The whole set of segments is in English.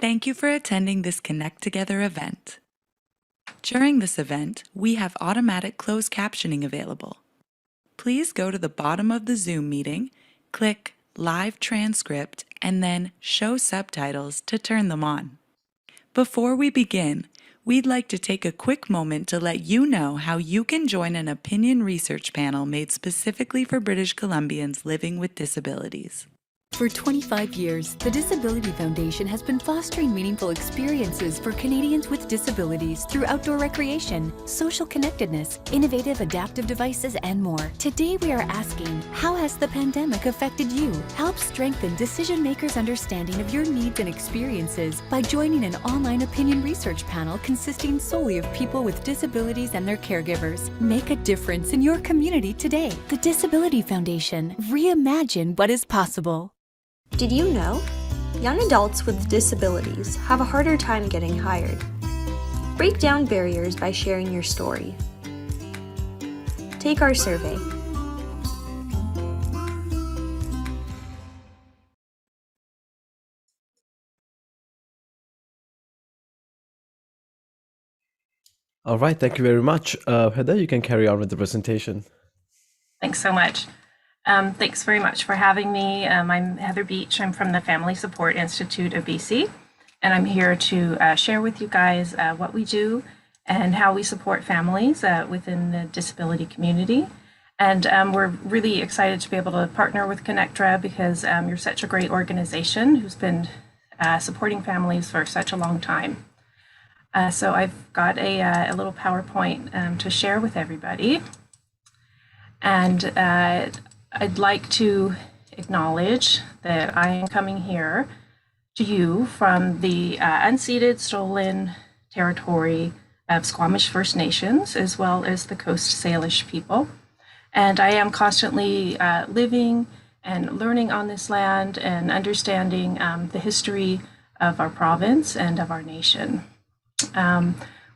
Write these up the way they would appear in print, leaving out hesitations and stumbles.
Thank you for attending this Connect Together event. During this event, we have automatic closed captioning available. Please go to the bottom of the Zoom meeting, click Live Transcript, and then Show Subtitles to turn them on. Before we begin, we'd like to take a quick moment to let you know how you can join an opinion research panel made specifically for British Columbians living with disabilities. For 25 years, the Disability Foundation has been fostering meaningful experiences for Canadians with disabilities through outdoor recreation, social connectedness, innovative adaptive devices, and more. Today we are asking, how has the pandemic affected you? Help strengthen decision makers' understanding of your needs and experiences by joining an online opinion research panel consisting solely of people with disabilities and their caregivers. Make a difference in your community today. The Disability Foundation. Reimagine what is possible. Did you know? Young adults with disabilities have a harder time getting hired. Break down barriers by sharing your story. Take our survey. All right, thank you very much. Heather, you can carry on with the presentation. Thanks so much. Thanks very much for having me. I'm Heather Beach. I'm from the Family Support Institute of BC, and I'm here to share with you guys what we do and how we support families within the disability community. And we're really excited to be able to partner with ConnecTogether because you're such a great organization who's been supporting families for such a long time. So I've got a little PowerPoint to share with everybody. And I'd like to acknowledge that I am coming here to you from the unceded stolen territory of Squamish First Nations, as well as the Coast Salish people. And I am constantly living and learning on this land and understanding the history of our province and of our nation.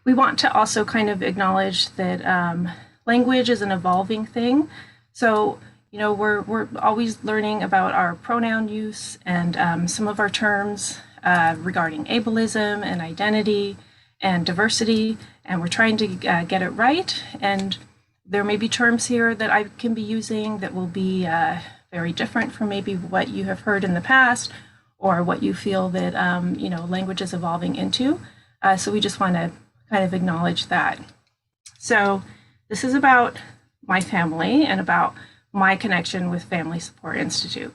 We want to also kind of acknowledge that language is an evolving thing. So, you know, we're always learning about our pronoun use and some of our terms regarding ableism and identity and diversity, and we're trying to get it right. And there may be terms here that I can be using that will be very different from maybe what you have heard in the past or what you feel that, you know, language is evolving into. So we just want to kind of acknowledge that. So this is about my family and about my connection with Family Support Institute.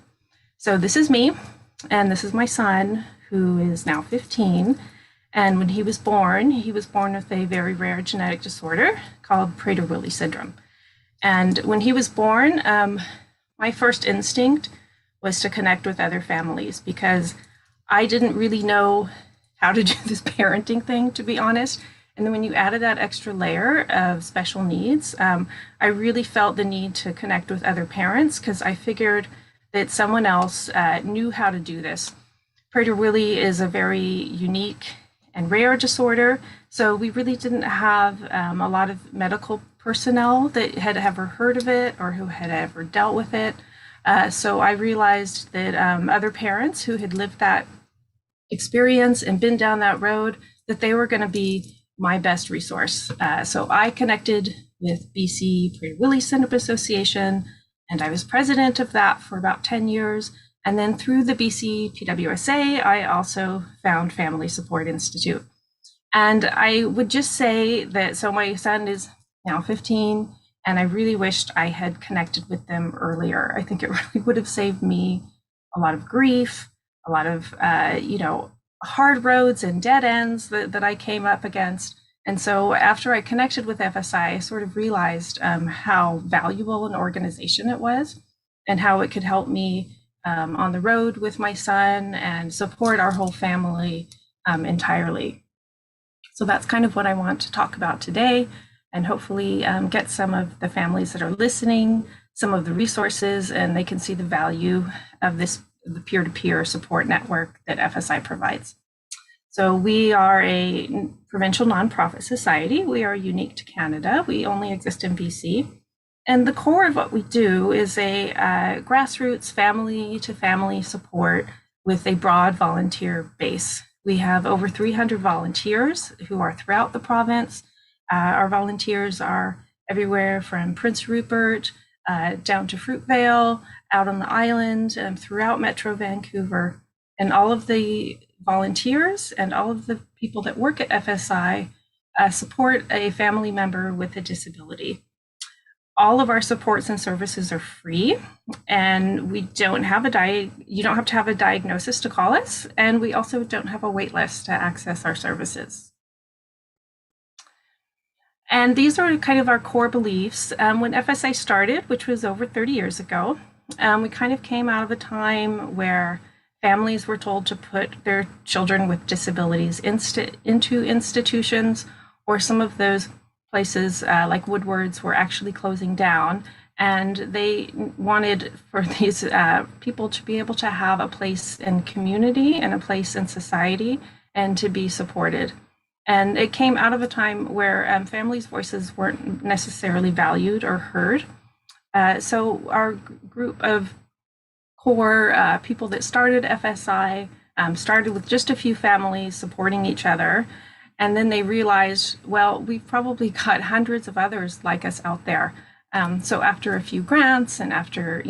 So this is me, and this is my son, who is now 15. And when he was born with a very rare genetic disorder called Prader-Willi syndrome. And when he was born, my first instinct was to connect with other families because I didn't really know how to do this parenting thing, to be honest. And then when you added that extra layer of special needs, I really felt the need to connect with other parents because I figured that someone else knew how to do this. Prader-Willi is a very unique and rare disorder, so we really didn't have a lot of medical personnel that had ever heard of it or who had ever dealt with it. So I realized that other parents who had lived that experience and been down that road, that they were going to be my best resource. So I connected with BC Prader-Willi Syndrome Association, and I was president of that for about 10 years. And then through the BC PWSA, I also found Family Support Institute. And I would just say that, so my son is now 15, and I really wished I had connected with them earlier. I think it really would have saved me a lot of grief, a lot of, you know, hard roads and dead ends that I came up against. And so after I connected with FSI, I sort of realized how valuable an organization it was and how it could help me on the road with my son and support our whole family entirely. So that's kind of what I want to talk about today, and hopefully get some of the families that are listening, some of the resources, and they can see the value of this the peer-to-peer support network that FSI provides. So we are a provincial nonprofit society. We are unique to Canada. We only exist in BC. And the core of what we do is a grassroots family-to-family support with a broad volunteer base. We have over 300 volunteers who are throughout the province. Our volunteers are everywhere from Prince Rupert down to Fruitvale, out on the island, throughout Metro Vancouver. And all of the volunteers and all of the people that work at FSI support a family member with a disability. All of our supports and services are free, and we don't have you don't have to have a diagnosis to call us, and we also don't have a wait list to access our services. And these are kind of our core beliefs. When FSI started, which was over 30 years ago, we kind of came out of a time where families were told to put their children with disabilities into institutions, or some of those places like Woodward's were actually closing down, and they wanted for these people to be able to have a place in community and a place in society and to be supported. And it came out of a time where families' voices weren't necessarily valued or heard. So our group of core people that started FSI started with just a few families supporting each other. And then they realized, well, we've probably got hundreds of others like us out there. So after a few grants and after,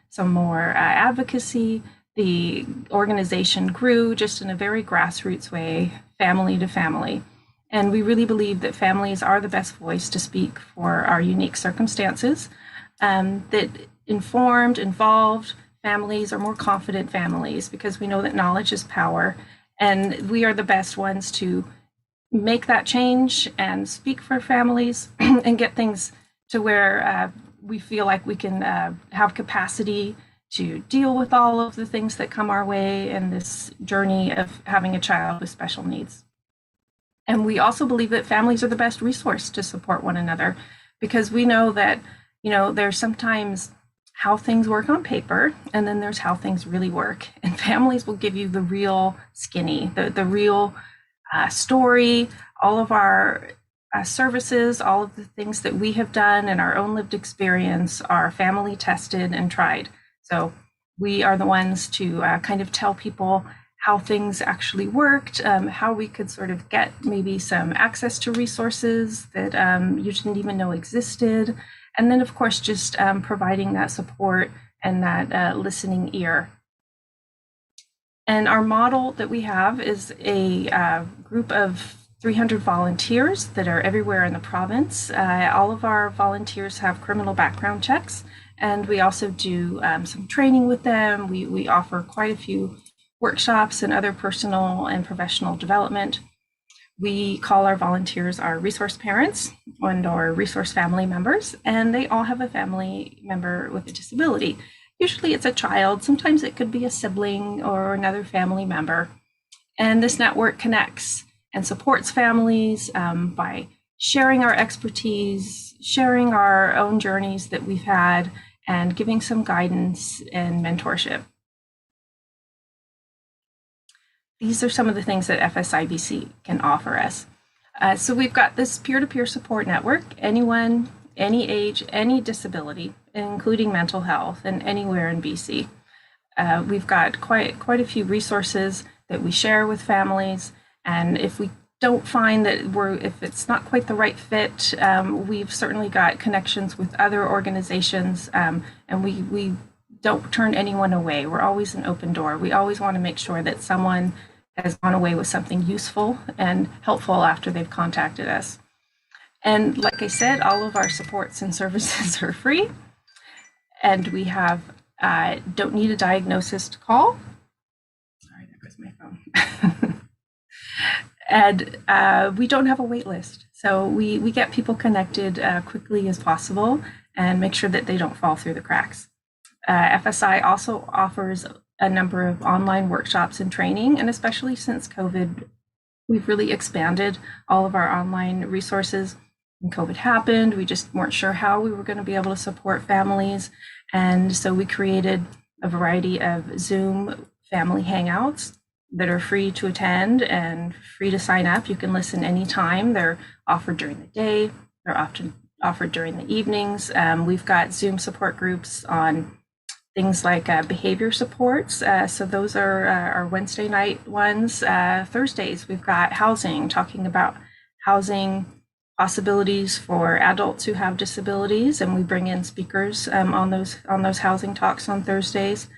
some more advocacy, the organization grew just in a very grassroots way, family to family. And we really believe that families are the best voice to speak for our unique circumstances, that involved families are more confident families, because we know that knowledge is power. And we are the best ones to make that change and speak for families and get things to where we feel like we can have capacity to deal with all of the things that come our way in this journey of having a child with special needs. And we also believe that families are the best resource to support one another, because we know that, there's sometimes how things work on paper, and then there's how things really work. And families will give you the real skinny, the real story, all of our services, all of the things that we have done and our own lived experience are family tested and tried. So we are the ones to kind of tell people how things actually worked, how we could sort of get maybe some access to resources that you didn't even know existed. And then, of course, just providing that support and that listening ear. And our model that we have is a group of 300 volunteers that are everywhere in the province. All of our volunteers have criminal background checks, and we also do some training with them. We offer quite a few workshops and other personal and professional development. We call our volunteers our resource parents and our resource family members, and they all have a family member with a disability. Usually it's a child, sometimes it could be a sibling or another family member. And this network connects and supports families by sharing our expertise, sharing our own journeys that we've had, and giving some guidance and mentorship. These are some of the things that FSI BC can offer us. So we've got this peer-to-peer support network, anyone, any age, any disability, including mental health, and anywhere in BC. We've got quite a few resources that we share with families, and if we don't find that if it's not quite the right fit, we've certainly got connections with other organizations, and we don't turn anyone away. We're always an open door. We always want to make sure that someone has gone away with something useful and helpful after they've contacted us. And like I said, all of our supports and services are free, and we have don't need a diagnosis to call. Sorry, there goes my phone. And we don't have a wait list. So we get people connected quickly as possible and make sure that they don't fall through the cracks. FSI also offers a number of online workshops and training, and especially since COVID, we've really expanded all of our online resources. When COVID happened, we just weren't sure how we were going to be able to support families. And so we created a variety of Zoom family hangouts that are free to attend and free to sign up. You can listen anytime. They're offered during the day. They're often offered during the evenings. We've got Zoom support groups on things like behavior supports. So those are our Wednesday night ones. Thursdays, we've got housing, talking about housing possibilities for adults who have disabilities, and we bring in speakers on those housing talks on Thursdays.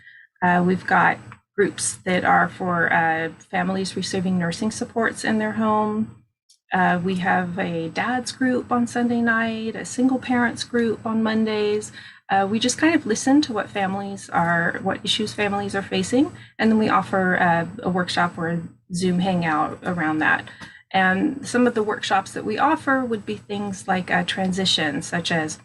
We've got groups that are for families receiving nursing supports in their home. We have a dad's group on Sunday night, a single parents group on Mondays. We just kind of listen to what issues families are facing, and then we offer a workshop or a Zoom hangout around that. And some of the workshops that we offer would be things like transition, such as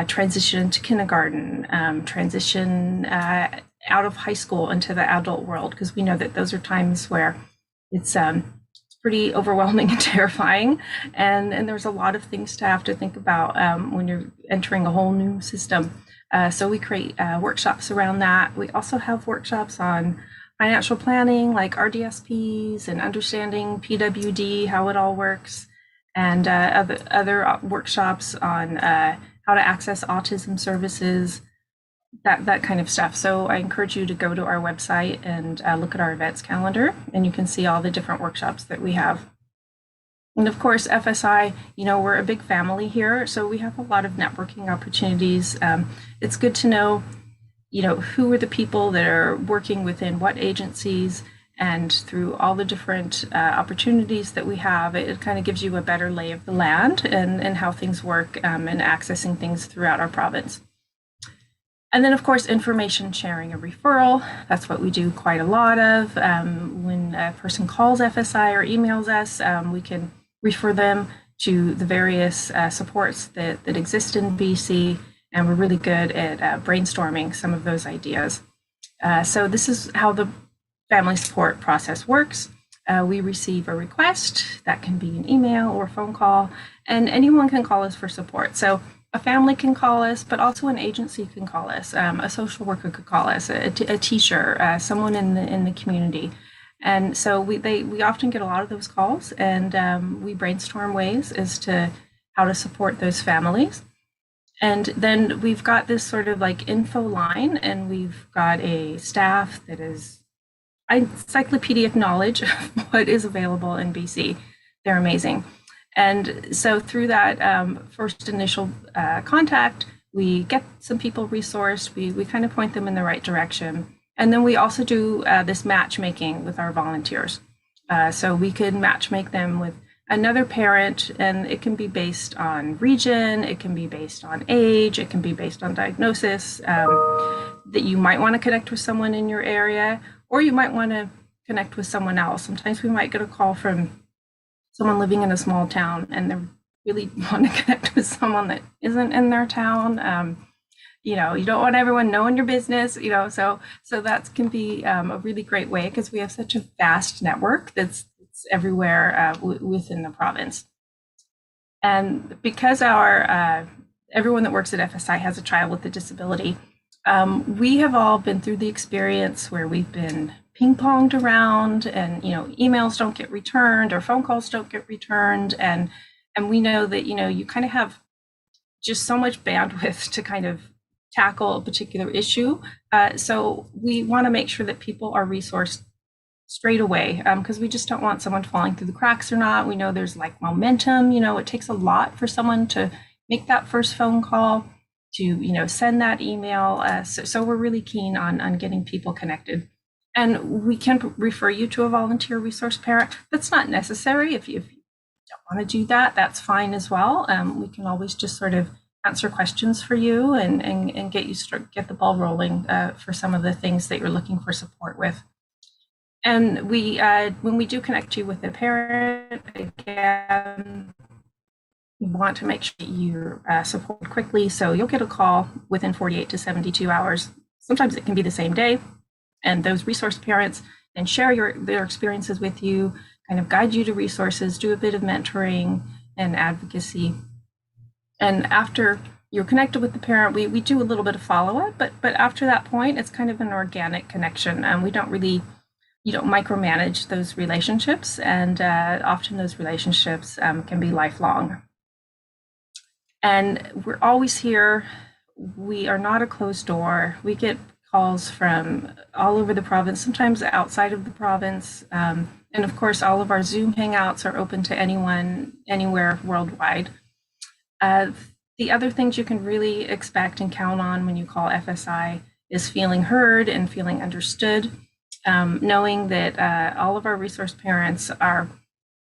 transition to kindergarten, transition out of high school into the adult world, because we know that those are times where it's pretty overwhelming and terrifying, and there's a lot of things to have to think about when you're entering a whole new system. So we create workshops around that. We also have workshops on financial planning, like RDSPs, and understanding PWD, how it all works, and other workshops on how to access autism services, that kind of stuff. So I encourage you to go to our website and look at our events calendar, and you can see all the different workshops that we have. And of course, FSI, we're a big family here, so we have a lot of networking opportunities. It's good to know, who are the people that are working within what agencies, and through all the different opportunities that we have, it kind of gives you a better lay of the land and how things work and accessing things throughout our province. And then, of course, information sharing, a referral. That's what we do quite a lot of. When a person calls FSI or emails us, we can refer them to the various supports that exist in BC, and we're really good at brainstorming some of those ideas. So this is how the family support process works. We receive a request. That can be an email or phone call, and anyone can call us for support. So a family can call us, but also an agency can call us. A social worker could call us, a teacher, someone in the community. And so we often get a lot of those calls, and we brainstorm ways as to how to support those families. And then we've got this sort of like info line, and we've got a staff that is encyclopedic knowledge of what is available in BC. They're amazing. And so through that first initial contact, we get some people resourced, we kind of point them in the right direction. And then we also do this matchmaking with our volunteers. So we could matchmake them with another parent, and it can be based on region, it can be based on age, it can be based on diagnosis, that you might want to connect with someone in your area, or you might want to connect with someone else. Sometimes we might get a call from someone living in a small town, and they really want to connect with someone that isn't in their town. You don't want everyone knowing your business, so that can be a really great way, because we have such a vast network that's everywhere within the province. And because everyone that works at FSI has a child with a disability, we have all been through the experience where we've been ping-ponged around, and emails don't get returned or phone calls don't get returned, and we know that you kind of have just so much bandwidth to kind of tackle a particular issue. So we want to make sure that people are resourced straight away, because we just don't want someone falling through the cracks or not. We know there's like momentum. It takes a lot for someone to make that first phone call, to send that email. So we're really keen on getting people connected. And we can refer you to a volunteer resource parent. That's not necessary. If you don't want to do that, that's fine as well. We can always just sort of answer questions for you and get the ball rolling for some of the things that you're looking for support with. And when we do connect you with a parent, again, we want to make sure that you're supported quickly. So you'll get a call within 48 to 72 hours. Sometimes it can be the same day. And those resource parents then share their experiences with you, kind of guide you to resources, do a bit of mentoring and advocacy. And after you're connected with the parent, we do a little bit of follow-up, but after that point, it's kind of an organic connection. And we don't micromanage those relationships, and often those relationships can be lifelong. And we're always here. We are not a closed door. We get calls from all over the province, sometimes outside of the province. And of course, all of our Zoom Hangouts are open to anyone, anywhere worldwide. The other things you can really expect and count on when you call FSI is feeling heard and feeling understood, knowing that all of our resource parents are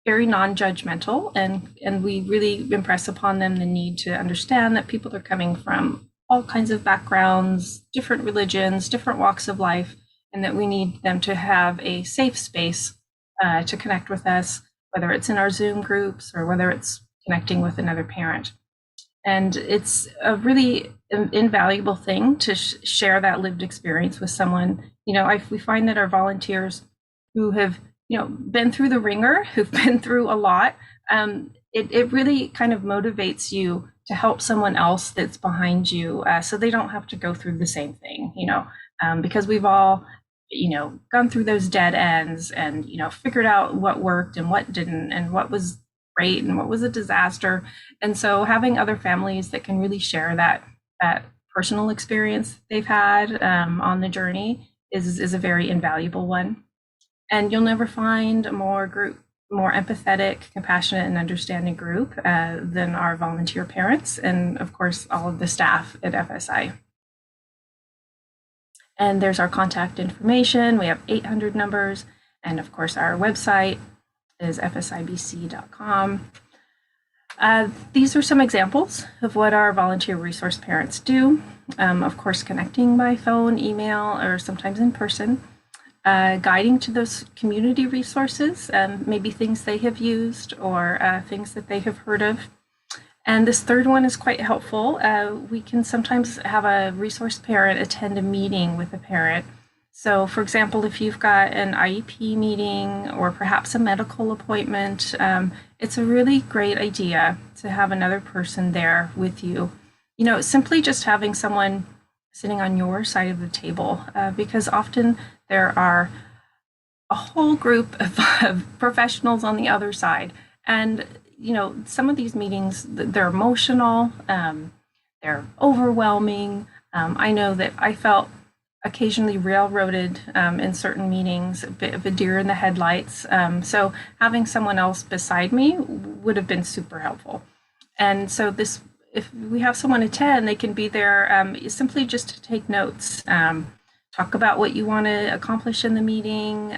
very non-judgmental, and we really impress upon them the need to understand that people are coming from all kinds of backgrounds, different religions, different walks of life, and that we need them to have a safe space to connect with us, whether it's in our Zoom groups or whether it's connecting with another parent. And it's a really invaluable thing to share that lived experience with someone. We find that our volunteers who have been through the ringer, who've been through a lot, it really kind of motivates you to help someone else that's behind you, so they don't have to go through the same thing, because we've all, gone through those dead ends and, figured out what worked and what didn't, and what was great and what was a disaster. And so having other families that can really share that personal experience they've had on the journey is a very invaluable one. And you'll never find a more empathetic, compassionate, and understanding group than our volunteer parents, and of course, all of the staff at FSI. And there's our contact information. We have 800 numbers, and of course, our website is fsibc.com. These are some examples of what our volunteer resource parents do. Of course, connecting by phone, email, or sometimes in person. Guiding to those community resources, maybe things they have used or things that they have heard of. And this third one is quite helpful. We can sometimes have a resource parent attend a meeting with a parent. So for example, if you've got an IEP meeting or perhaps a medical appointment, it's a really great idea to have another person there with you. Simply just having someone sitting on your side of the table, because often there are a whole group of professionals on the other side. And, some of these meetings, they're emotional, they're overwhelming. I know that I felt occasionally railroaded in certain meetings, a bit of a deer in the headlights. So having someone else beside me would have been super helpful. And so if we have someone attend, they can be there simply just to take notes, talk about what you want to accomplish in the meeting,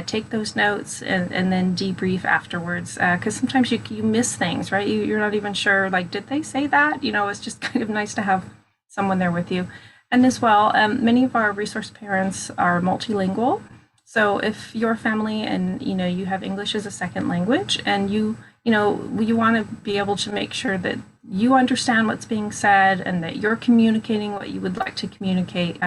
take those notes, and then debrief afterwards. Because sometimes you miss things, right? You're not even sure, did they say that? It's just kind of nice to have someone there with you. And as well, many of our resource parents are multilingual. So if your family and, you have English as a second language, and you want to be able to make sure that you understand what's being said and that you're communicating what you would like to communicate,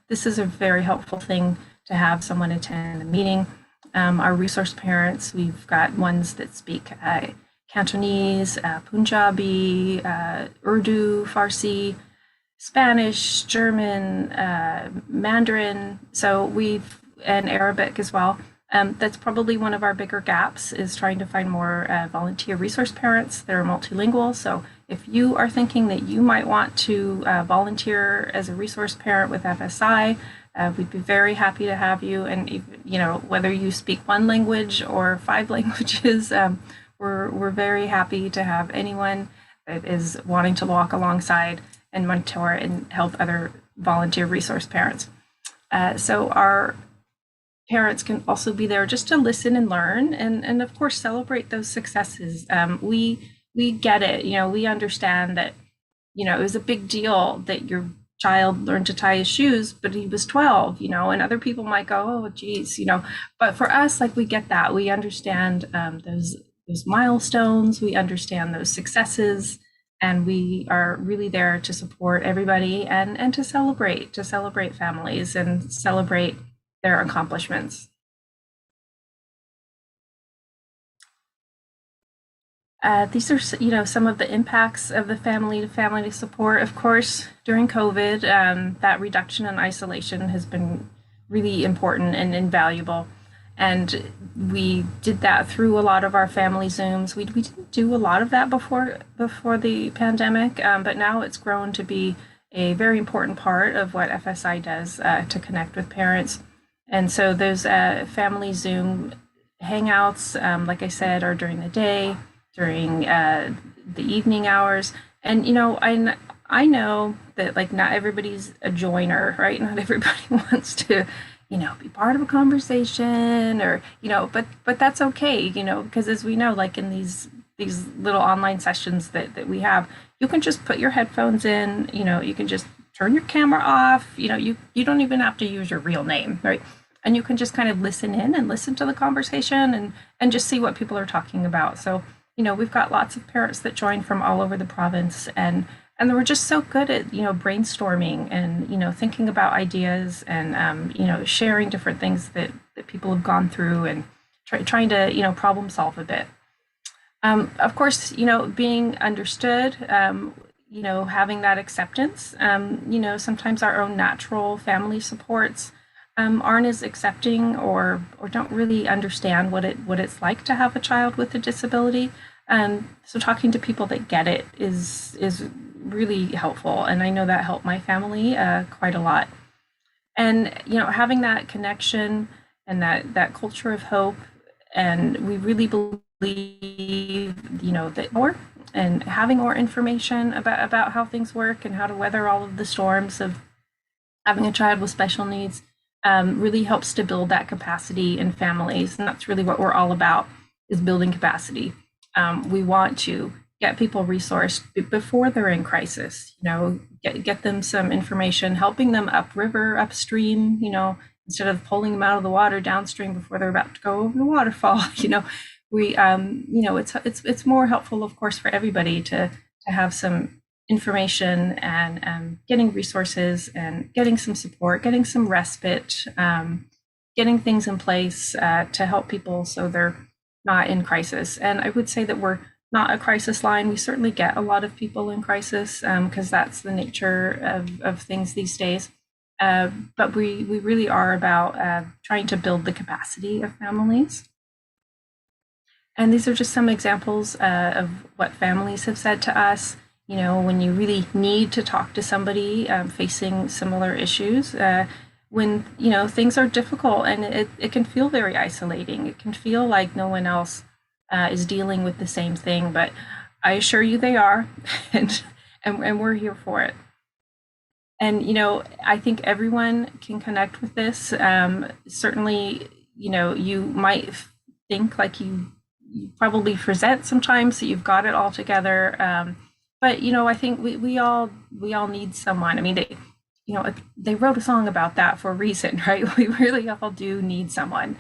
this is a very helpful thing to have someone attend a meeting. Our resource parents, we've got ones that speak Cantonese, Punjabi, Urdu, Farsi, Spanish, German, Mandarin, and Arabic as well. That's probably one of our bigger gaps, is trying to find more volunteer resource parents that are multilingual. So if you are thinking that you might want to volunteer as a resource parent with FSI, we'd be very happy to have you. And whether you speak one language or 5 languages, we're very happy to have anyone that is wanting to walk alongside and mentor and help other volunteer resource parents. So our parents can also be there just to listen and learn, and of course celebrate those successes. We get it, we understand that, it was a big deal that your child learned to tie his shoes, but he was 12, and other people might go, oh geez, but for us, we get that. We understand those milestones, we understand those successes, and we are really there to support everybody and to celebrate families and celebrate their accomplishments. These are, some of the impacts of the family-to-family support. Of course, during COVID, that reduction in isolation has been really important and invaluable. And we did that through a lot of our family Zooms. We didn't do a lot of that before the pandemic, but now it's grown to be a very important part of what FSI does to connect with parents. And so those family Zoom hangouts, like I said, are during the day, during the evening hours. And, I know that like not everybody's a joiner, right? Not everybody wants to, be part of a conversation or, but that's okay, because as we know, like in these little online sessions that we have, you can just put your headphones in, you can just turn your camera off, you don't even have to use your real name, right? And you can just kind of listen in and listen to the conversation and just see what people are talking about. So, we've got lots of parents that join from all over the province, and we're just so good at, brainstorming and, thinking about ideas and, sharing different things that people have gone through and trying to, problem solve a bit. Of course, being understood, having that acceptance, sometimes our own natural family supports aren't as accepting or don't really understand what it's like to have a child with a disability. So talking to people that get it is really helpful. And I know that helped my family quite a lot. And, having that connection and that culture of hope, and we really believe, that more and having more information about how things work and how to weather all of the storms of having a child with special needs really helps to build that capacity in families. And that's really what we're all about, is building capacity. We want to get people resourced before they're in crisis, get them some information, helping them upriver, upstream, instead of pulling them out of the water downstream before they're about to go over the waterfall. We, it's more helpful, of course, for everybody to have some information and getting resources and getting some support, getting some respite, getting things in place to help people so they're not in crisis. And I would say that we're not a crisis line. We certainly get a lot of people in crisis because that's the nature of things these days. But we really are about trying to build the capacity of families. And these are just some examples of what families have said to us. When you really need to talk to somebody facing similar issues, when, things are difficult, and it can feel very isolating. It can feel like no one else is dealing with the same thing, but I assure you they are, and we're here for it. And, I think everyone can connect with this. Certainly, you might think like you probably present sometimes that you've got it all together. But, I think we all need someone. I mean, they wrote a song about that for a reason, right? We really all do need someone.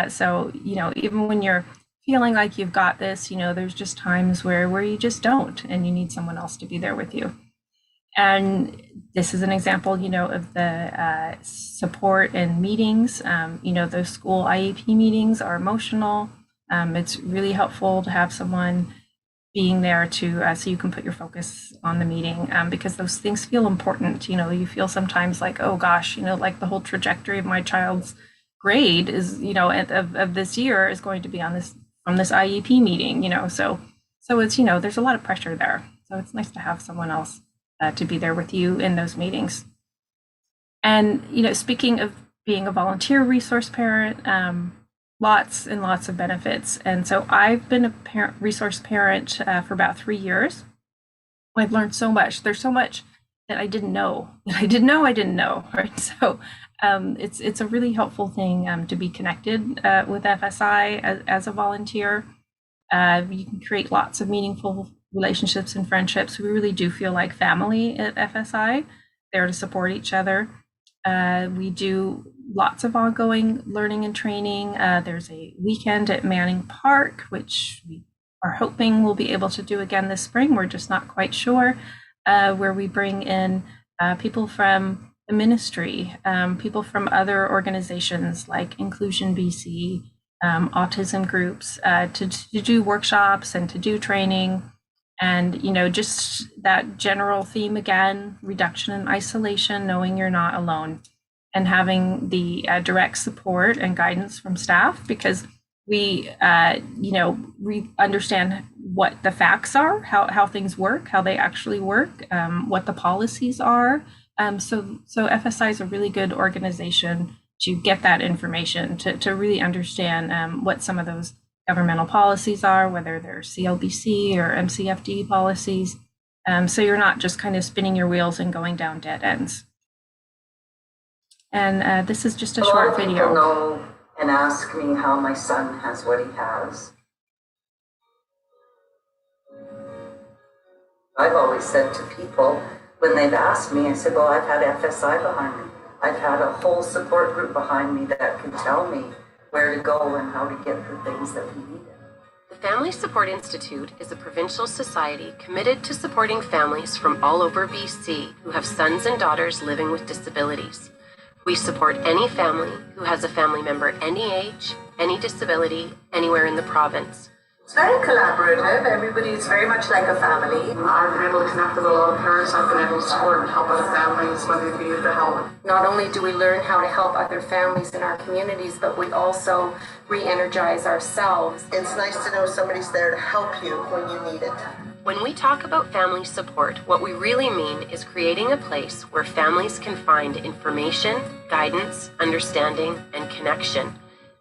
So, even when you're feeling like you've got this, there's just times where you just don't, and you need someone else to be there with you. And this is an example, of the support and meetings. Those school IEP meetings are emotional. It's really helpful to have someone being there to so you can put your focus on the meeting because those things feel important. You feel sometimes like, oh gosh, like the whole trajectory of my child's grade is, of this year is going to be on this from this IEP meeting. So it's there's a lot of pressure there. So it's nice to have someone else to be there with you in those meetings. And speaking of being a volunteer resource parent, lots and lots of benefits. And so I've been a resource parent for about 3 years. I've learned so much. There's so much that I didn't know, right? So it's a really helpful thing to be connected with FSI as a volunteer. You can create lots of meaningful relationships and friendships. We really do feel like family at FSI, there to support each other. We do lots of ongoing learning and training. There's a weekend at Manning Park, which we are hoping we'll be able to do again this spring. We're just not quite sure, where we bring in people from the ministry, people from other organizations like Inclusion BC, autism groups, to do workshops and to do training. And, just that general theme again, reduction in isolation, knowing you're not alone, and having the direct support and guidance from staff, because We, understand what the facts are, how things work, how they actually work, what the policies are. So FSI is a really good organization to get that information, to really understand what some of those governmental policies are, whether they're CLBC or MCFD policies. So you're not just kind of spinning your wheels and going down dead ends. And this is just a short video. People know and ask me how my son has what he has. I've always said to people, when they've asked me, I said, well, I've had FSI behind me. I've had a whole support group behind me that can tell me where to go and how to get the things that he needed. The Family Support Institute is a provincial society committed to supporting families from all over BC who have sons and daughters living with disabilities. We support any family who has a family member any age, any disability, anywhere in the province. It's very collaborative. Everybody is very much like a family. I've been able to connect with a lot of parents. I've been able to support and help other families when they need the help. Not only do we learn how to help other families in our communities, but we also re-energize ourselves. It's nice to know somebody's there to help you when you need it. When we talk about family support, what we really mean is creating a place where families can find information, guidance, understanding, and connection.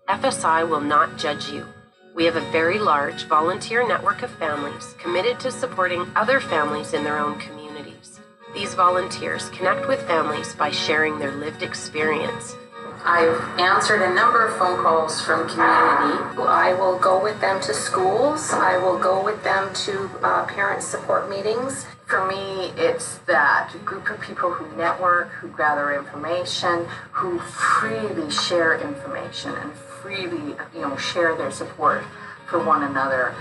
FSI will not judge you. We have a very large volunteer network of families committed to supporting other families in their own communities. These volunteers connect with families by sharing their lived experience. I've answered a number of phone calls from community. I will go with them to schools. I will go with them to parent support meetings. For me, it's that group of people who network, who gather information, who freely share information and freely, share their support for one another.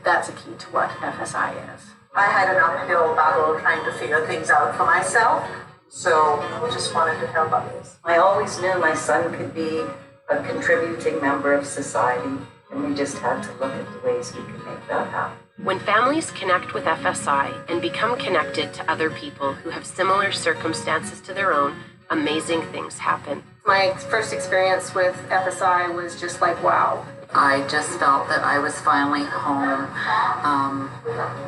That's a key to what FSI is. I had an uphill battle trying to figure things out for myself, so I just wanted to help others. I always knew my son could be a contributing member of society, and we just had to look at the ways we could make that happen. When families connect with FSI and become connected to other people who have similar circumstances to their own, amazing things happen. My first experience with FSI was just like, wow. I just felt that I was finally home.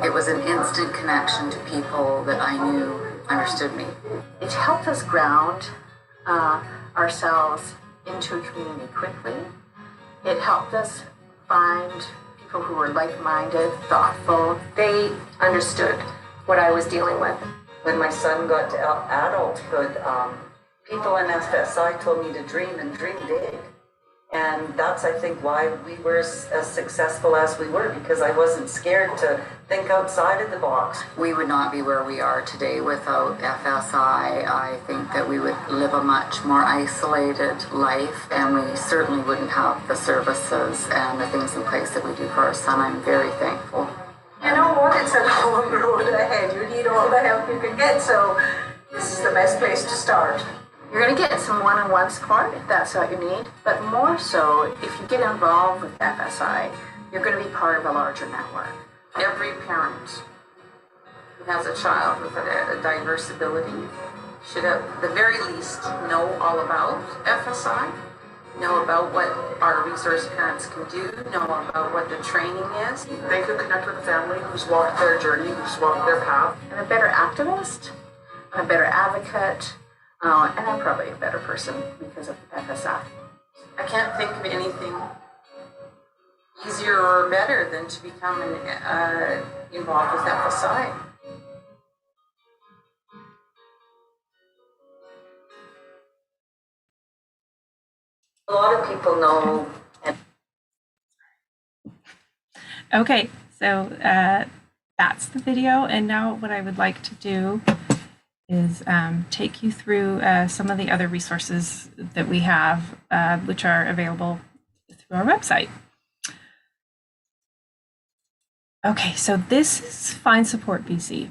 It was an instant connection to people that I knew understood me. It helped us ground ourselves into a community quickly. It helped us find people who were like-minded, thoughtful. They understood what I was dealing with. When my son got to adulthood, people in FSI told me to dream and dream big. And that's, I think, why we were as successful as we were, because I wasn't scared to think outside of the box. We would not be where we are today without FSI. I think that we would live a much more isolated life, and we certainly wouldn't have the services and the things in place that we do for our son. I'm very thankful. You know what? It's a long road ahead. You need all the help you can get, so this is the best place to start. You're going to get some one-on-one support if that's what you need, but more so, if you get involved with FSI, you're going to be part of a larger network. Every parent who has a child with a diverse ability should at the very least know all about FSI, know about what our resource parents can do, know about what the training is. They could connect with a family who's walked their journey, who's walked their path. And a better activist, a better advocate, and I'm probably a better person because of FSI. I can't think of anything easier or better than to become involved with FSI. A lot of people know. Okay, so that's the video, and now what I would like to do is take you through some of the other resources that we have, which are available through our website. Okay, so this is Find Support BC,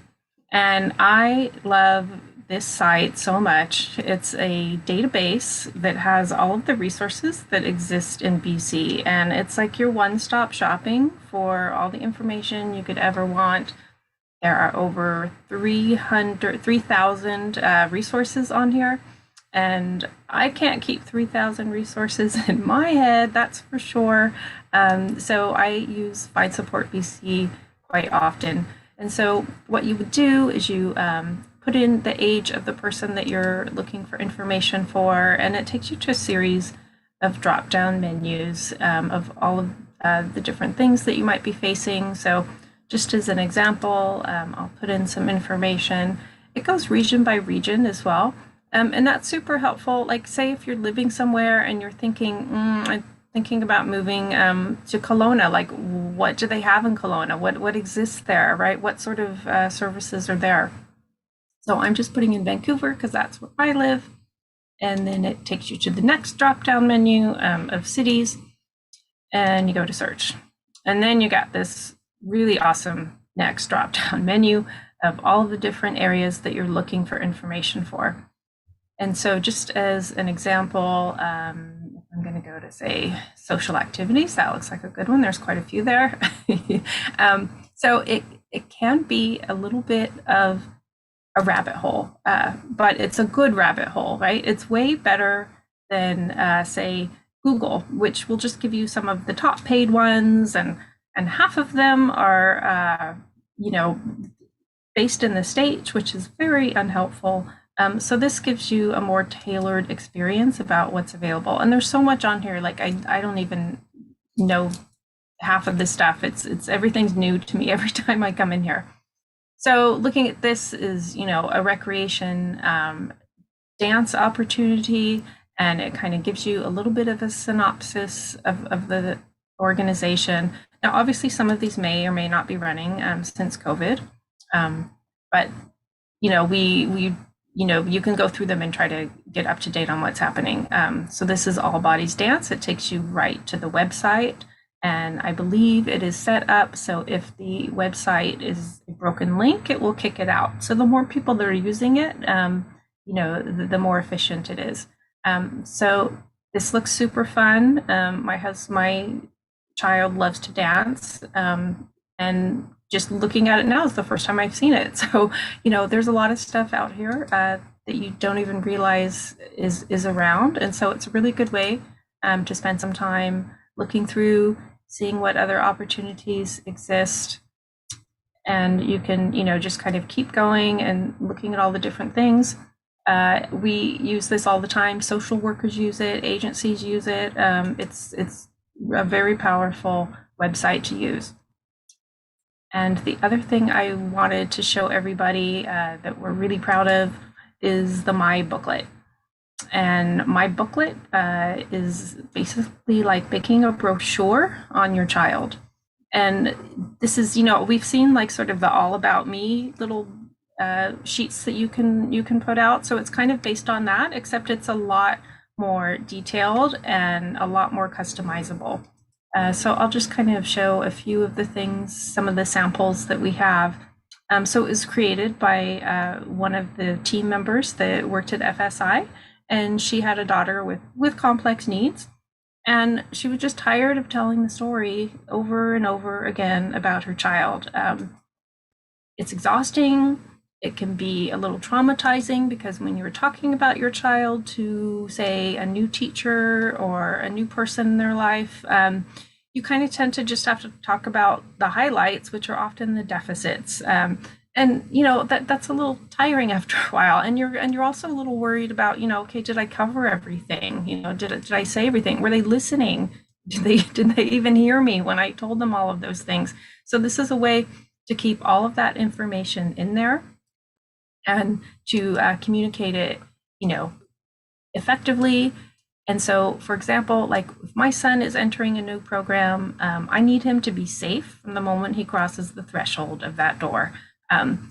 and I love this site so much. It's a database that has all of the resources that exist in BC, and it's like your one-stop shopping for all the information you could ever want. There are over 3,000 resources on here, And I can't keep 3,000 resources in my head, that's for sure. So I use Find Support BC quite often. And so what you would do is you put in the age of the person that you're looking for information for, and it takes you to a series of drop-down menus of all of the different things that you might be facing. So just as an example, I'll put in some information. It goes region by region as well. And that's super helpful. Like, say if you're living somewhere and you're thinking, I'm thinking about moving to Kelowna, like what do they have in Kelowna? What exists there, right? What sort of services are there? So I'm just putting in Vancouver because that's where I live. And then it takes you to the next drop-down menu of cities, and you go to search. And then you got this really awesome next drop-down menu of all of the different areas that you're looking for information for. And so just as an example, I'm going to go to, say, social activities. That looks like a good one. There's quite a few there. So it can be a little bit of a rabbit hole, but it's a good rabbit hole, right? It's way better than, say, Google, which will just give you some of the top paid ones, and half of them are, based in the States, which is very unhelpful. So this gives you a more tailored experience about what's available. And there's so much on here, like I don't even know half of this stuff. It's everything's new to me every time I come in here. So looking at this is, a recreation dance opportunity, and it kind of gives you a little bit of a synopsis of the organization. Now, obviously, some of these may or may not be running since COVID, but you can go through them and try to get up to date on what's happening. So this is All Bodies Dance. It takes you right to the website, and I believe it is set up so if the website is a broken link, it will kick it out. So the more people that are using it, the more efficient it is. So this looks super fun. My child loves to dance, and just looking at it now is the first time I've seen it. So, there's a lot of stuff out here that you don't even realize is around. And so it's a really good way to spend some time looking through, seeing what other opportunities exist. And you can, just kind of keep going and looking at all the different things. We use this all the time. Social workers use it, agencies use it. It's a very powerful website to use. And the other thing I wanted to show everybody that we're really proud of is the My Booklet. And My Booklet is basically like making a brochure on your child. And this is, we've seen like sort of the All About Me little sheets that you can put out. So it's kind of based on that, except it's a lot more detailed and a lot more customizable. So I'll just kind of show a few of the things, some of the samples that we have. So it was created by one of the team members that worked at FSI, and she had a daughter with complex needs. And she was just tired of telling the story over and over again about her child. It's exhausting. It can be a little traumatizing because when you're talking about your child to, say, a new teacher or a new person in their life, you kind of tend to just have to talk about the highlights, which are often the deficits. And that's a little tiring after a while. And you're also a little worried about, okay, did I cover everything? Did I say everything? Were they listening? Did they even hear me when I told them all of those things? So this is a way to keep all of that information in there and to communicate it, effectively. And so, for example, like if my son is entering a new program, I need him to be safe from the moment he crosses the threshold of that door.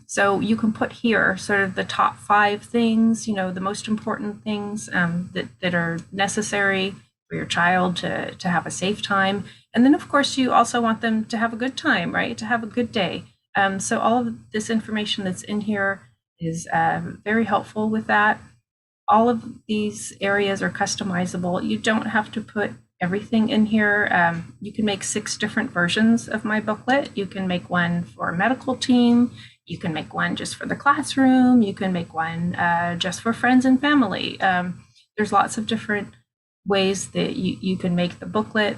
So you can put here sort of the top 5 things, the most important things that are necessary for your child to have a safe time. And then, of course, you also want them to have a good time, right? To have a good day. So all of this information that's in here is very helpful with that. All of these areas are customizable. You don't have to put everything in here. You can make 6 different versions of My Booklet. You can make one for a medical team. You can make one just for the classroom. You can make one just for friends and family. there's lots of different ways that you can make the booklet.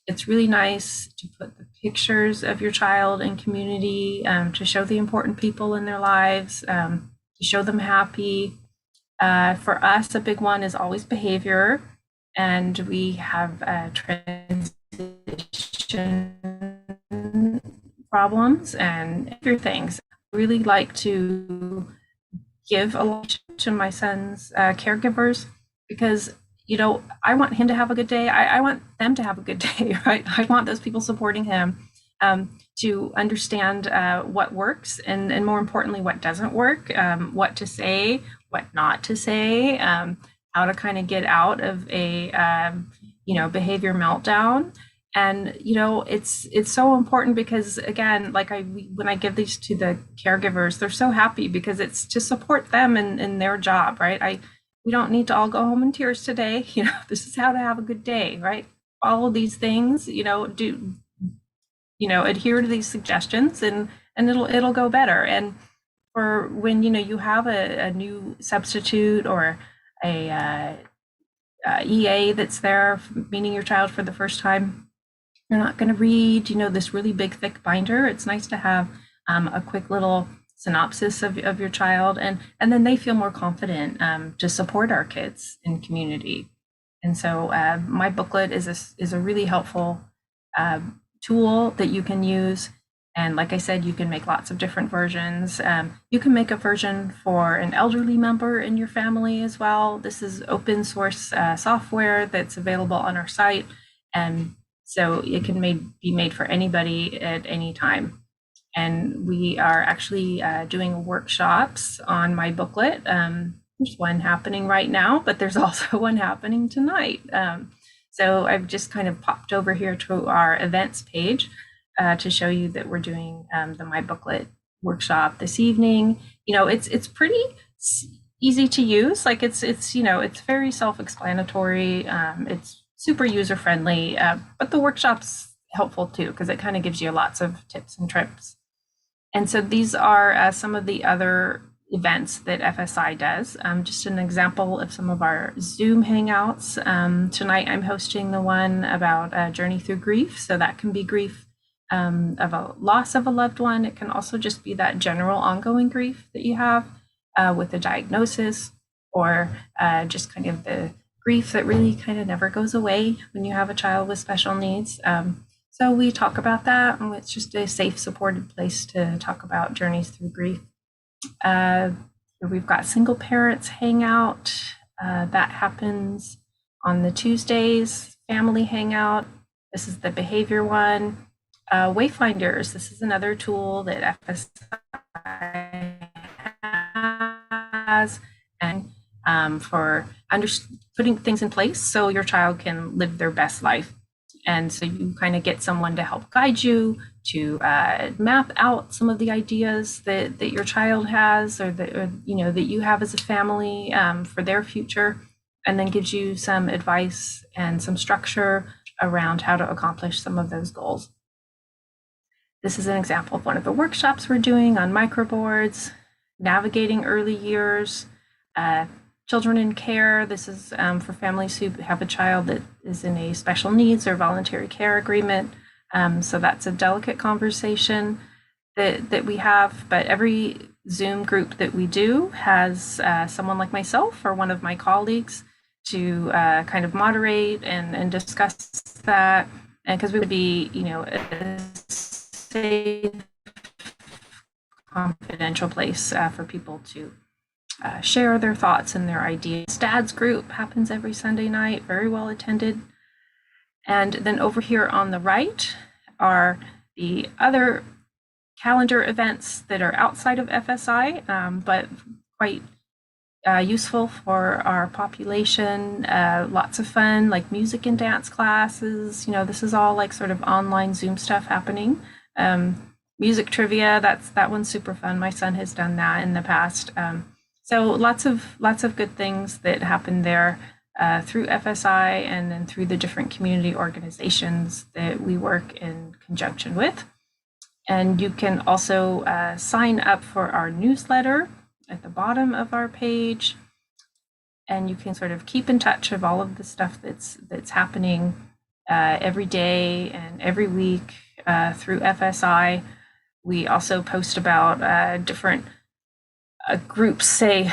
It's really nice to put the pictures of your child and community, to show the important people in their lives, to show them happy. For us, a big one is always behavior, and we have transition problems and other things. I really like to give a lot to my son's caregivers, because I want him to have a good day. I want them to have a good day, right? I want those people supporting him to understand what works, and more importantly, what doesn't work, what to say, what not to say, how to kind of get out of a behavior meltdown. And it's so important, because again, when I give these to the caregivers, they're so happy because it's to support them in their job, right? We don't need to all go home in tears today. This is how to have a good day, right? Follow these things, do adhere to these suggestions, and it'll go better. And for when you have a new substitute or a EA that's there meeting your child for the first time, you're not going to read this really big thick binder. It's nice to have a quick little synopsis of your child, and then they feel more confident to support our kids in community. And so my booklet is a really helpful tool that you can use. And like I said, you can make lots of different versions. You can make a version for an elderly member in your family as well. This is open source software that's available on our site, and so it can be made for anybody at any time. And we are actually doing workshops on my booklet. There's one happening right now, but there's also one happening tonight. So I've just kind of popped over here to our events page to show you that we're doing the My Booklet workshop this evening. It's pretty easy to use. Like it's very self-explanatory. It's super user-friendly, but the workshop's helpful too, because it kind of gives you lots of tips and tricks. And so these are some of the other events that FSI does. Just an example of some of our Zoom Hangouts. Tonight I'm hosting the one about Journey Through Grief. So that can be grief of a loss of a loved one. It can also just be that general ongoing grief that you have with a diagnosis, or just kind of the grief that really kind of never goes away when you have a child with special needs. So we talk about that, and it's just a safe, supported place to talk about journeys through grief. We've got Single Parents Hangout. That happens on the Tuesdays. Family Hangout. This is the behavior one. Wayfinders. This is another tool that FSI has, and for putting things in place so your child can live their best life. And so you kind of get someone to help guide you to map out some of the ideas that your child has, or that you have as a family for their future, and then gives you some advice and some structure around how to accomplish some of those goals. This is an example of one of the workshops we're doing on microboards, navigating early years, children in care. This is for families who have a child that is in a special needs or voluntary care agreement. So that's a delicate conversation that we have, but every Zoom group that we do has someone like myself or one of my colleagues to kind of moderate and discuss that. And because we would be, a safe, confidential place for people to share their thoughts and their ideas. Dad's group happens every Sunday night, very well attended. And then over here on the right are the other calendar events that are outside of FSI, but quite useful for our population. Lots of fun, like music and dance classes. This is all like sort of online Zoom stuff happening. Music trivia, that one's super fun. My son has done that in the past. So lots of good things that happen there through FSI, and then through the different community organizations that we work in conjunction with. And you can also sign up for our newsletter at the bottom of our page. and you can sort of keep in touch of all of the stuff that's happening every day and every week through FSI. We also post about different groups, say,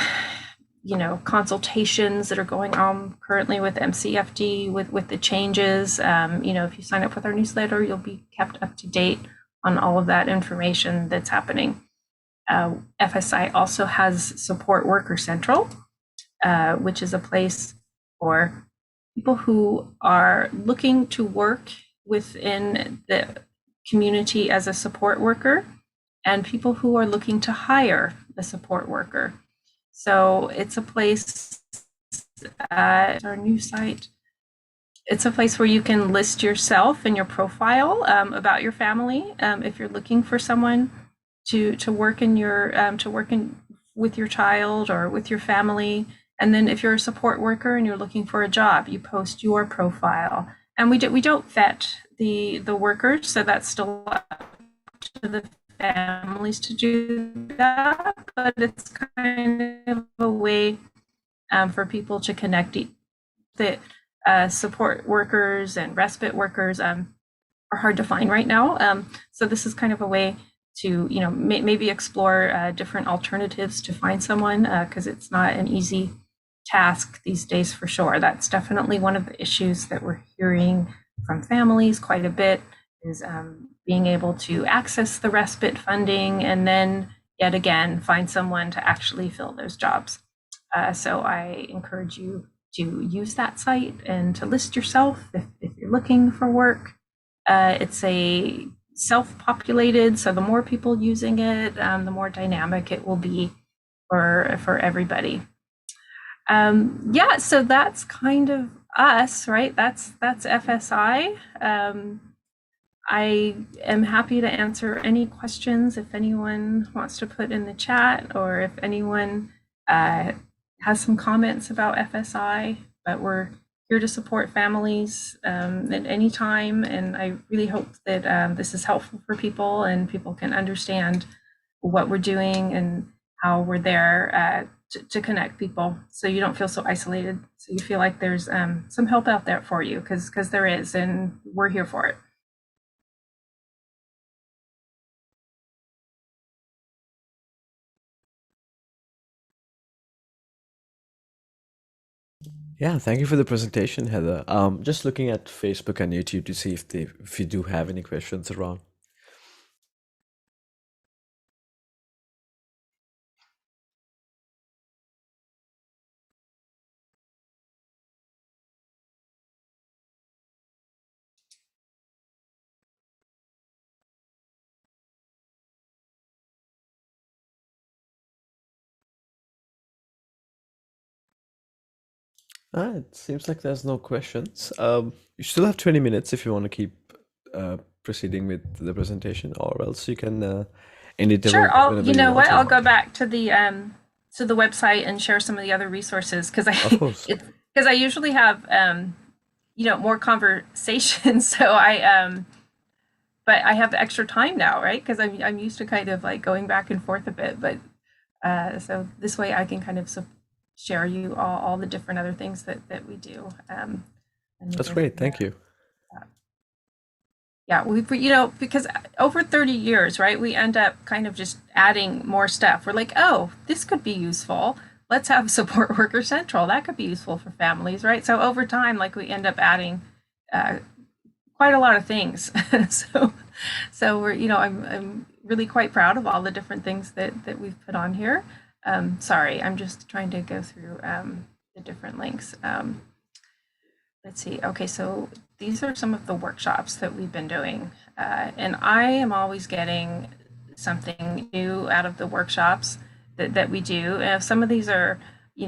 consultations that are going on currently with MCFD with the changes. If you sign up with our newsletter, you'll be kept up to date on all of that information that's happening. FSI also has Support Worker Central, which is a place for people who are looking to work within the community as a support worker and people who are looking to hire a support worker. So it's a place, our new site, it's a place where you can list yourself and your profile about your family. If you're looking for someone to work in your with your child or with your family, and then if you're a support worker and you're looking for a job, you post your profile. And we don't vet the workers, so that's still up to the families to do that, but it's kind of a way for people to connect. That support workers and respite workers are hard to find right now. So this is kind of a way to maybe explore different alternatives to find someone, because it's not an easy task these days for sure. That's definitely one of the issues that we're hearing from families quite a bit, is being able to access the respite funding and then yet again find someone to actually fill those jobs. So I encourage you to use that site and to list yourself if you're looking for work. It's a self-populated, so the more people using it, the more dynamic it will be for everybody. So that's kind of us, right? That's FSI. I am happy to answer any questions if anyone wants to put in the chat, or if anyone has some comments about FSI. But we're here to support families at any time, and I really hope that this is helpful for people and people can understand what we're doing and how we're there to connect people, so you don't feel so isolated, so you feel like there's some help out there for you, because there is, and we're here for it. Yeah, thank you for the presentation, Heather. Just looking at Facebook and YouTube to see if you do have any questions around. It seems like there's no questions. You still have 20 minutes if you want to keep proceeding with the presentation, or else you can end it. Sure. I'll go back to the website and share some of the other resources, because I usually have more conversations. So but I have extra time now, right? Because I'm used to kind of like going back and forth a bit, but so this way I can kind of share you all the different other things that we do. That's great. Thank you. Yeah, because over 30 years, right, we end up kind of just adding more stuff. We're like, oh, this could be useful. Let's have Support Worker Central. That could be useful for families, right? So over time, like, we end up adding quite a lot of things. so we're, I'm really quite proud of all the different things that we've put on here. Sorry, I'm just trying to go through the different links. Let's see. Okay, so these are some of the workshops that we've been doing. And I am always getting something new out of the workshops that we do. Some of these are,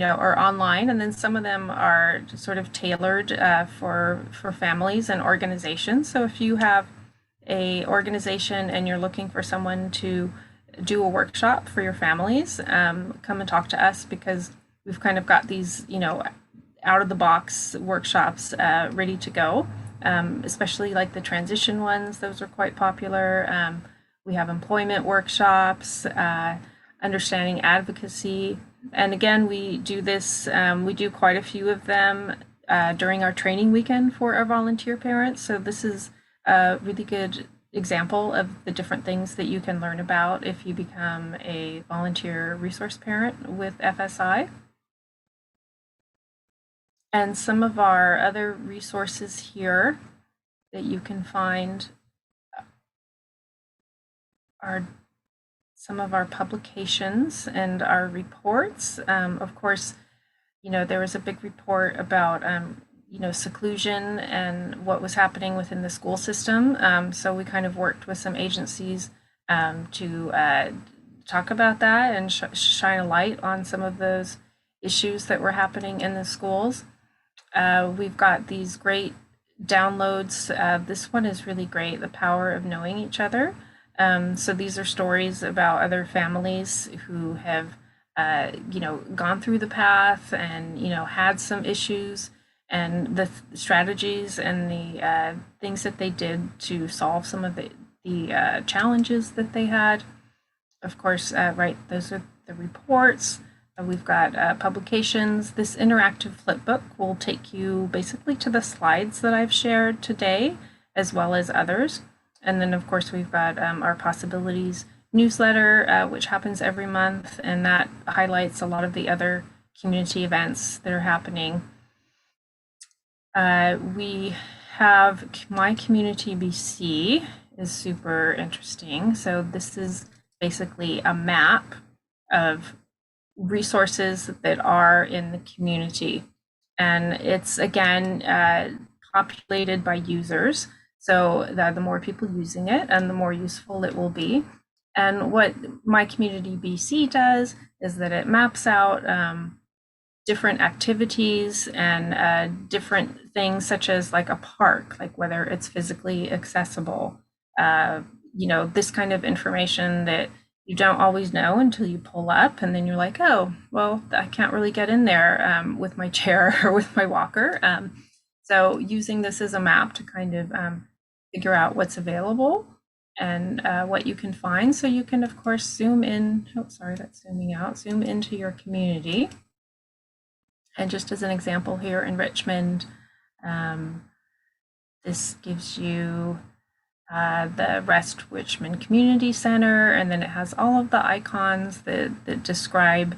are online, and then some of them are sort of tailored for families and organizations. So if you have a organization and you're looking for someone to do a workshop for your families, come and talk to us, because we've kind of got these, out of the box workshops ready to go, especially like the transition ones. Those are quite popular. We have employment workshops, understanding advocacy, And again, we do this, we do quite a few of them during our training weekend for our volunteer parents. So this is a really good example of the different things that you can learn about if you become a volunteer resource parent with FSI. And some of our other resources here that you can find are some of our publications and our reports. Of course, there was a big report about, seclusion and what was happening within the school system. So we kind of worked with some agencies to talk about that and shine a light on some of those issues that were happening in the schools. We've got these great downloads. This one is really great, The Power of Knowing Each Other. So these are stories about other families who have, gone through the path and, had some issues, and the strategies and the things that they did to solve some of the challenges that they had. Of course, right, those are the reports. We've got publications. This interactive flipbook will take you basically to the slides that I've shared today, as well as others. And then, of course, we've got our Possibilities newsletter, which happens every month, and that highlights a lot of the other community events that are happening. We have My Community BC is super interesting. So this is basically a map of resources that are in the community. And it's, again, populated by users. So the more people using it and the more useful it will be. And what My Community BC does is that it maps out different activities and different things, such as like a park, like whether it's physically accessible, this kind of information that you don't always know until you pull up, and then you're like, oh, well, I can't really get in there with my chair or with my walker. So using this as a map to kind of figure out what's available and what you can find. So you can, of course, zoom in. Oh, sorry, that's zooming out. Zoom into your community. And just as an example here in Richmond, this gives you the West Richmond Community Center, and then it has all of the icons that describe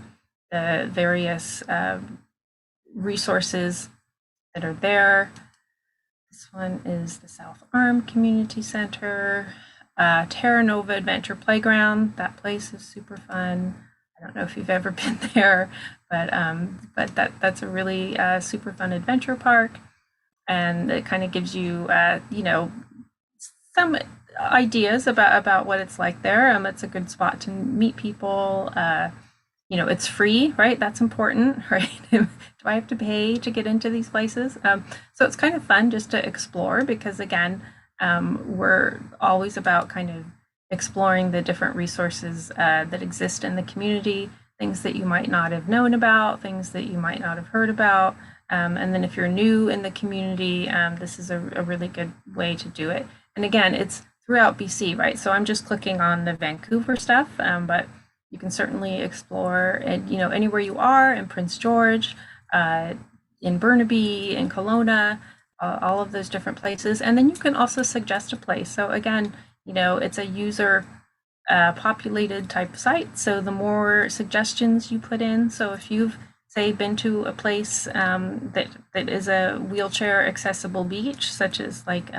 the various resources that are there. This one is the South Arm Community Center, Terra Nova Adventure Playground. That place is super fun. I don't know if you've ever been there, but that's a really super fun adventure park, and it kind of gives you some ideas about what it's like there. It's a good spot to meet people. It's free, right? That's important, right? Do I have to pay to get into these places? So it's kind of fun just to explore, because again, we're always about kind of exploring the different resources that exist in the community, things that you might not have known about, things that you might not have heard about. And then if you're new in the community, this is a really good way to do it. And again, it's throughout BC, right? So I'm just clicking on the Vancouver stuff, but you can certainly explore it, anywhere you are in Prince George, in Burnaby, in Kelowna, all of those different places. And then you can also suggest a place. So again, it's a user populated type site. So the more suggestions you put in, so if you've, say, been to a place that is a wheelchair accessible beach, such as like,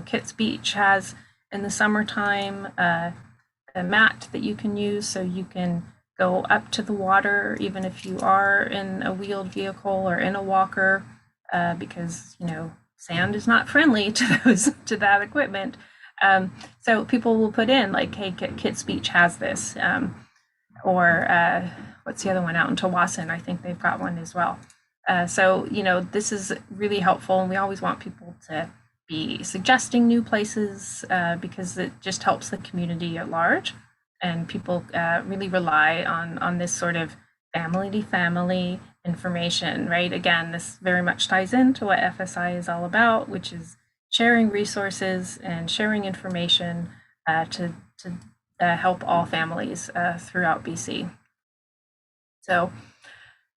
Kitts Beach has in the summertime, a mat that you can use so you can go up to the water, even if you are in a wheeled vehicle or in a walker, because, sand is not friendly to that equipment. So people will put in like, hey, Kitts Beach has this, or what's the other one out in Tawasin? I think they've got one as well. So, this is really helpful, and we always want people to be suggesting new places because it just helps the community at large, and people really rely on this sort of family to family information, right? Again, this very much ties into what FSI is all about, which is sharing resources and sharing information to help all families throughout BC. So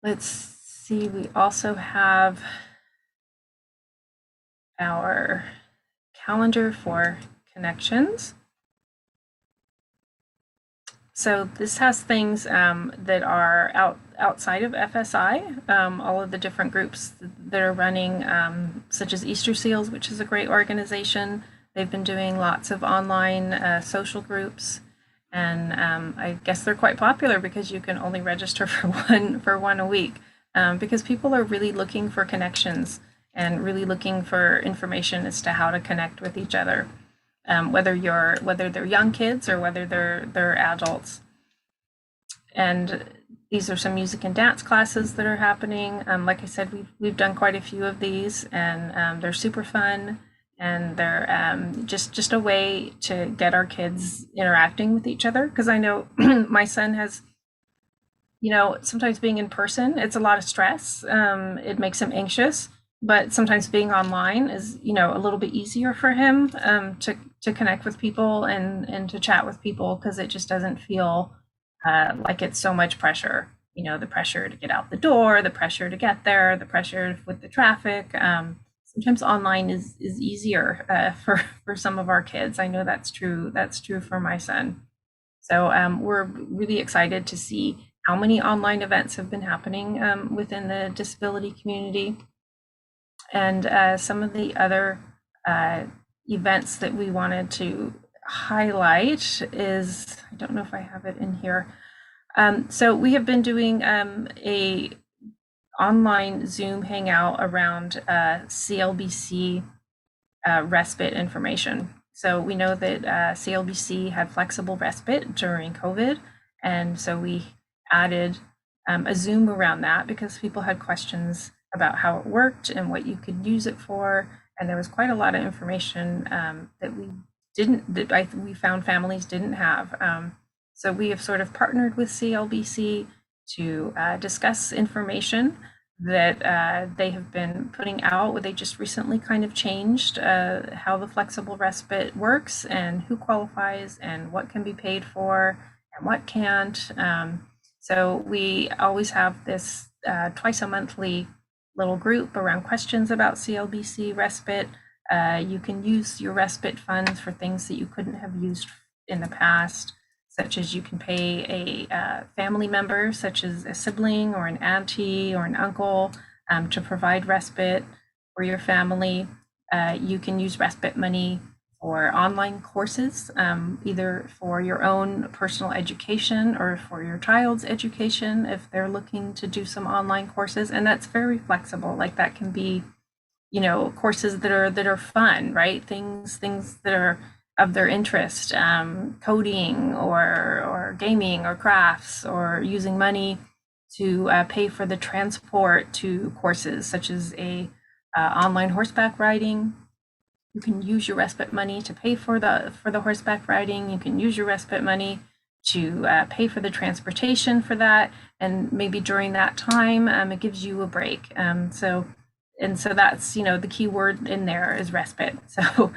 let's see, we also have our calendar for connections. So this has things that are outside of FSI, all of the different groups that are running, such as Easter Seals, which is a great organization. They've been doing lots of online social groups, and I guess they're quite popular because you can only register for one a week, because people are really looking for connections and really looking for information as to how to connect with each other. Whether they're young kids or whether they're adults. And these are some music and dance classes that are happening. Like I said, we've done quite a few of these, and they're super fun, and they're just a way to get our kids interacting with each other. Because I know my son has, sometimes being in person, it's a lot of stress. It makes him anxious. But sometimes being online is, a little bit easier for him to connect with people and to chat with people, because it just doesn't feel like it's so much pressure. The pressure to get out the door, the pressure to get there, the pressure with the traffic. Sometimes online is easier for some of our kids. I know that's true. That's true for my son. So we're really excited to see how many online events have been happening within the disability community. And some of the other events that we wanted to highlight is, I don't know if I have it in here. So we have been doing a online Zoom hangout around CLBC respite information. So we know that CLBC had flexible respite during COVID, and so we added a Zoom around that because people had questions about how it worked and what you could use it for. And there was quite a lot of information that we found families didn't have. So we have sort of partnered with CLBC to discuss information that they have been putting out. They just recently kind of changed how the flexible respite works and who qualifies and what can be paid for and what can't. So we always have this twice a monthly little group around questions about CLBC respite. You can use your respite funds for things that you couldn't have used in the past, such as you can pay a family member, such as a sibling or an auntie or an uncle, to provide respite for your family. You can use respite money for online courses, either for your own personal education or for your child's education if they're looking to do some online courses. And that's very flexible. Like that can be, courses that are fun, right? Things that are of their interest, coding or gaming or crafts, or using money to pay for the transport to courses such as a online horseback riding. You can use your respite money to pay for the horseback riding. You can use your respite money to pay for the transportation for that. And maybe during that time, it gives you a break. So that's, the key word in there is respite. So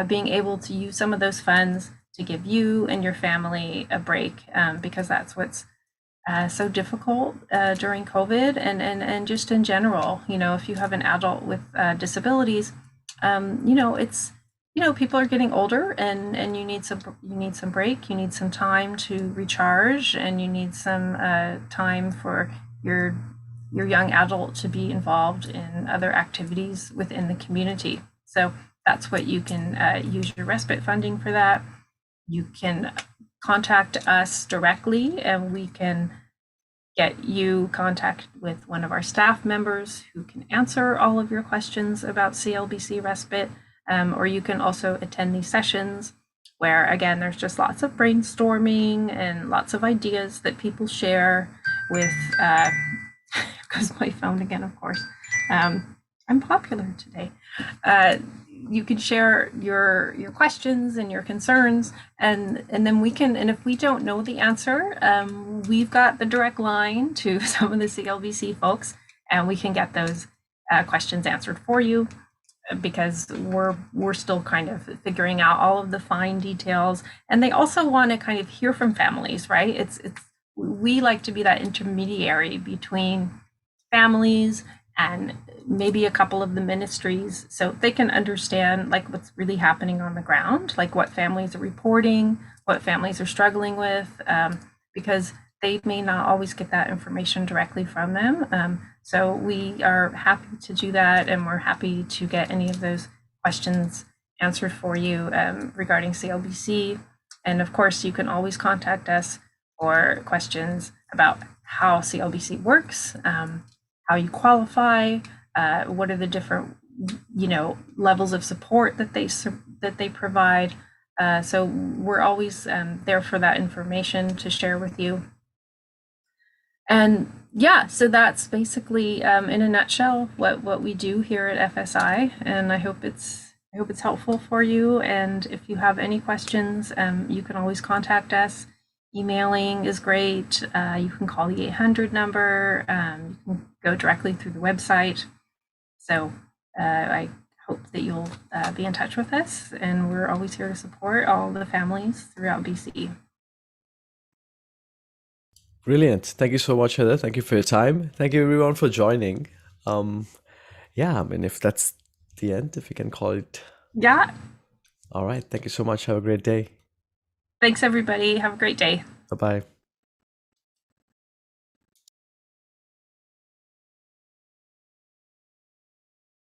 being able to use some of those funds to give you and your family a break, because that's what's so difficult during COVID and just in general. If you have an adult with disabilities, it's, people are getting older and you need some break, you need some time to recharge, and you need some time for your young adult to be involved in other activities within the community. So that's what you can use your respite funding for that. You can contact us directly and we can get you contact with one of our staff members who can answer all of your questions about CLBC respite, or you can also attend these sessions where, again, there's just lots of brainstorming and lots of ideas that people share with, because my phone again, of course. I'm popular today. You can share your questions and your concerns, and then we can, and if we don't know the answer, we've got the direct line to some of the CLBC folks, and we can get those questions answered for you, because we're still kind of figuring out all of the fine details. And they also want to kind of hear from families, right? It's we like to be that intermediary between families and maybe a couple of the ministries, so they can understand like what's really happening on the ground, like what families are reporting, what families are struggling with, because they may not always get that information directly from them. So we are happy to do that, and we're happy to get any of those questions answered for you regarding CLBC. And of course, you can always contact us for questions about how CLBC works, how you qualify, what are the different, levels of support that they provide. So we're always there for that information to share with you. And yeah, so that's basically in a nutshell what we do here at FSI, and I hope it's helpful for you. And if you have any questions, you can always contact us. Emailing is great. You can call the 800 number. You can go directly through the website. So I hope that you'll be in touch with us, and we're always here to support all the families throughout BC. Brilliant. Thank you so much, Heather. Thank you for your time. Thank you everyone for joining. Yeah, I mean, if that's the end, if you can call it. Yeah. All right. Thank you so much. Have a great day. Thanks, everybody. Have a great day. Bye-bye.